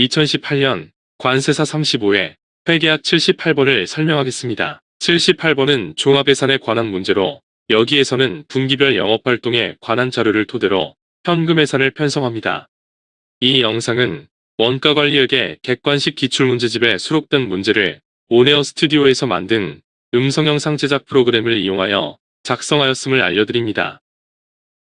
2018년 관세사 35회 회계약 78번을 설명하겠습니다. 78번은 종합예산에 관한 문제로 여기에서는 분기별 영업활동에 관한 자료를 토대로 현금예산을 편성합니다. 이 영상은 원가관리회계 객관식 기출문제집에 수록된 문제를 온에어 스튜디오에서 만든 음성영상 제작 프로그램을 이용하여 작성하였음을 알려드립니다.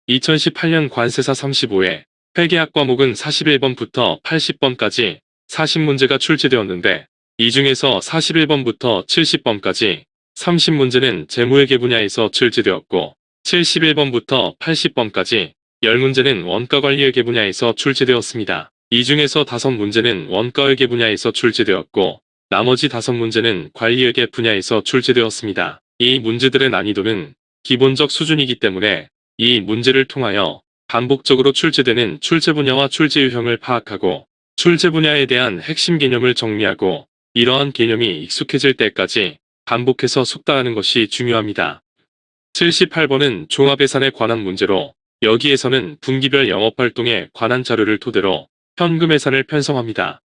2018년 관세사 35회 회계학 과목은 41번부터 80번까지 40문제가 출제되었는데 이 중에서 41번부터 70번까지 30문제는 재무회계 분야에서 출제되었고 71번부터 80번까지 10문제는 원가관리회계 분야에서 출제되었습니다. 이 중에서 5문제는 원가회계 분야에서 출제되었고 나머지 5문제는 관리회계 분야에서 출제되었습니다. 이 문제들의 난이도는 기본적 수준이기 때문에 이 문제를 통하여 반복적으로 출제되는 출제 분야와 출제 유형을 파악하고 출제 분야에 대한 핵심 개념을 정리하고 이러한 개념이 익숙해질 때까지 반복해서 숙달하는 것이 중요합니다. 78번은 종합예산에 관한 문제로 여기에서는 분기별 영업활동에 관한 자료를 토대로 현금예산을 편성합니다.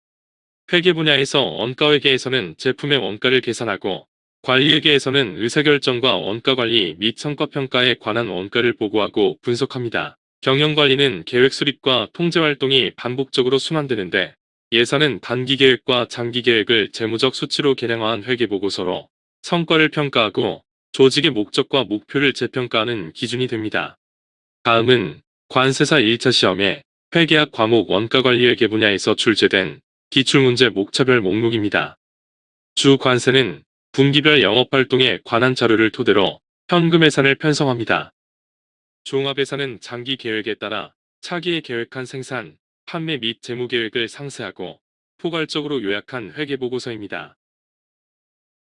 회계 분야에서 원가회계에서는 제품의 원가를 계산하고 관리회계에서는 의사결정과 원가관리 및 성과평가에 관한 원가를 보고하고 분석합니다. 경영관리는 계획 수립과 통제활동이 반복적으로 순환되는데 예산은 단기계획과 장기계획을 재무적 수치로 계량화한 회계보고서로 성과를 평가하고 조직의 목적과 목표를 재평가하는 기준이 됩니다. 다음은 관세사 1차 시험에 회계학 과목 원가관리회계 분야에서 출제된 기출문제 목차별 목록입니다. 주 관세는 분기별 영업활동에 관한 자료를 토대로 현금예산을 편성합니다. 종합예산은 장기 계획에 따라 차기에 계획한 생산, 판매 및 재무 계획을 상세하고 포괄적으로 요약한 회계보고서입니다.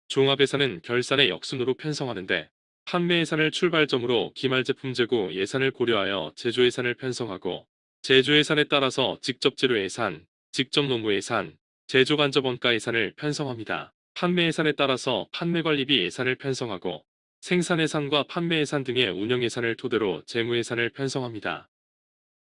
종합예산은 결산의 역순으로 편성하는데 판매 예산을 출발점으로 기말제품 재고 예산을 고려하여 제조예산을 편성하고 제조예산에 따라서 직접재료 예산, 직접노무 예산, 제조간접원가 예산을 편성합니다. 판매 예산에 따라서 판매관리비 예산을 편성하고 생산예산과 판매예산 등의 운영예산을 토대로 재무예산을 편성합니다.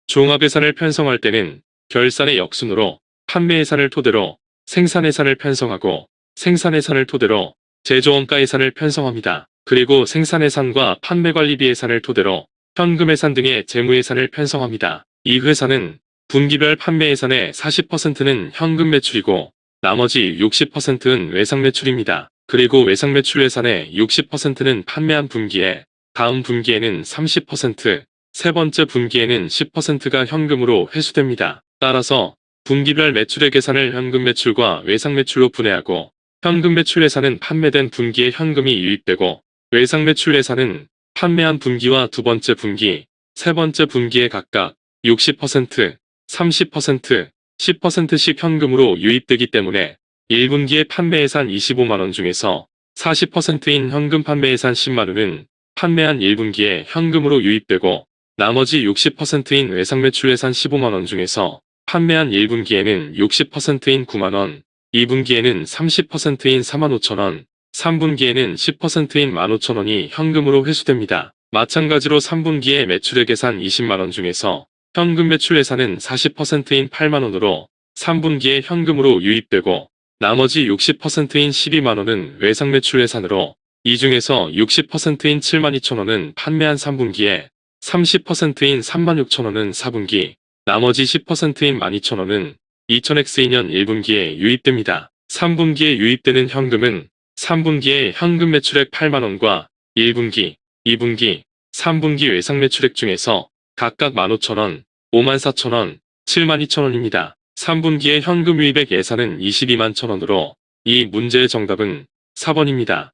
종합예산을 편성할 때는 결산의 역순으로 판매예산을 토대로 생산예산을 편성하고 생산예산을 토대로 제조원가 예산을 편성합니다. 그리고 생산예산과 판매관리비 예산을 토대로 현금예산 등의 재무예산을 편성합니다. 이 회사는 분기별 판매예산의 40%는 현금 매출이고 나머지 60%는 외상매출입니다. 그리고 외상매출 예산의 60%는 판매한 분기에, 다음 분기에는 30%, 세 번째 분기에는 10%가 현금으로 회수됩니다. 따라서 분기별 매출의 계산을 현금 매출과 외상 매출로 분해하고 현금 매출 예산은 판매된 분기에 현금이 유입되고 외상 매출 예산은 판매한 분기와 두 번째 분기, 세 번째 분기에 각각 60%, 30%, 10%씩 현금으로 유입되기 때문에 1분기의 판매예산 25만원 중에서 40%인 현금 판매예산 10만원은 판매한 1분기에 현금으로 유입되고 나머지 60%인 외상매출예산 15만원 중에서 판매한 1분기에는 60%인 9만원, 2분기에는 30%인 45,000원, 3분기에는 10%인 15,000원이 현금으로 회수됩니다. 마찬가지로 3분기에 매출액 계산 20만원 중에서 현금 매출 예산은 40%인 8만원으로 3분기에 현금으로 유입되고 나머지 60%인 12만원은 외상 매출 예산으로 이 중에서 60%인 72,000원은 판매한 3분기에 30%인 36,000원은 4분기, 나머지 10%인 12,000원은 2000X2년 1분기에 유입됩니다. 3분기에 유입되는 현금은 3분기에 현금 매출액 8만원과 1분기, 2분기, 3분기 외상 매출액 중에서 각각 15,000원, 54,000원, 72,000원입니다. 3분기에 현금 유입액 예산은 22만 1,000원으로 이 문제의 정답은 4번입니다.